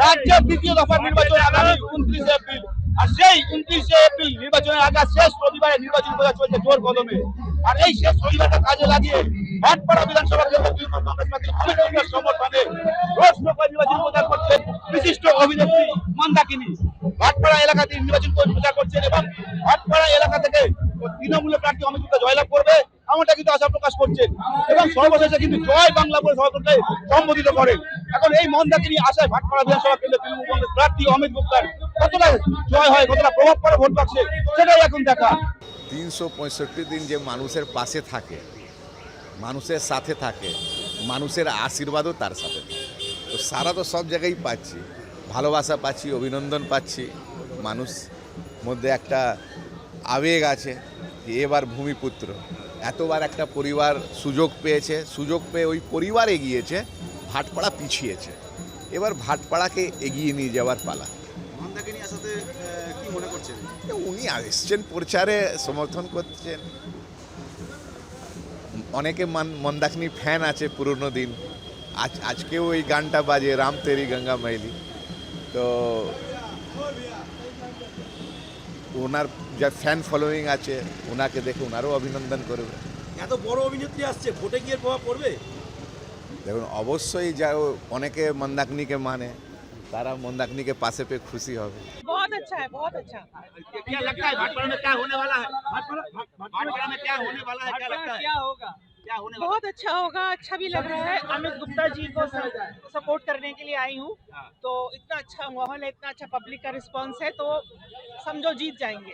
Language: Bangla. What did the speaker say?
রাজ্যের দ্বিতীয় দফার নির্বাচন আগামী 29 এপ্রিল। আর সেই 29 এপ্রিল নির্বাচনের আগে শেষ রবিবারে নির্বাচন করা চলছে জোর কদমে। আর এই শেষ রবিবারটা কাজে লাগিয়ে ভাটপাড়া বিধানসভা কেন্দ্র তৃণমূল কংগ্রেস পার্টি অমিত শাহের সমর্থনে রোজ লোকাল নির্বাচন প্রচার করছেন বিশিষ্ট অভিনেত্রী মন্দাকিনী। ভাটপাড়া এলাকাতে নির্বাচন প্রচার করছেন এবং ভাটপাড়া এলাকা থেকে তৃণমূলের প্রার্থী অমিত শাহ জয়লাভ করবে এমনটা কিন্তু আশা প্রকাশ করছেন এবং সর্বশেষে কিন্তু জয় বাংলা বলে সভাপতিকে সম্বোধিত করেন। এখন এই মন্দাকিনী আশায় ভাটপাড়া বিধানসভা কেন্দ্রে তৃণমূল কংগ্রেস প্রার্থী অমিত গুপ্তার কতটা জয় হয়, কতটা প্রভাব পড়ে ভোট বাক্সে, সেটাই এখন দেখা। 365 দিন যে মানুষের পাশে থাকে, মানুষের সাথে থাকে, মানুষের আশীর্বাদও তার সাথে। তো সারা তো সব জায়গায় পাচ্ছি, ভালোবাসা পাচ্ছি, অভিনন্দন পাচ্ছি, মানুষ মধ্যে একটা আবেগ আছে যে এবার ভূমিপুত্র এতবার একটা পরিবার সুযোগ পেয়েছে, সুযোগ পেয়ে ওই পরিবার এগিয়েছে, ভাটপাড়া পিছিয়েছে, এবার ভাটপাড়াকে এগিয়ে নিয়ে যাওয়ার পালা। মন্দাকিনী আসাতে কি মনে করছেন? উনি এসছেন প্রচারে, সমর্থন করছেন, অনেকে মন্দাকিনী ফ্যান আছে পুরনো দিন, আজকেও ওই গানটা বাজে রাম তেরি গঙ্গা মাইলি। তো ওনার যা ফ্যান ফলোয়িং আছে, ওনাকে দেখে ওনারও অভিনন্দন করবে। এত বড় অভিনেত্রী আসছে, ভোটে গিয়ে প্রভাব পড়বে? দেখুন, অবশ্যই যা অনেকে মন্দাকিনীকে মানে, তারা মন্দাকিনীকে পাশে পেয়ে খুশি হবে। बहुत अच्छा है, बहुत अच्छा। क्या लगता है भाटपाड़ा में क्या होने वाला है? भाटपाड़ा में क्या होने वाला है, क्या लगता है? क्या होगा? क्या होने वाला बहुत अच्छा होगा, अच्छा भी लग रहा है। अमित गुप्ता जी को सपोर्ट करने के लिए आई हूँ, तो इतना अच्छा माहौल है, इतना अच्छा पब्लिक का रिस्पांस है, तो समझो जीत जाएंगे।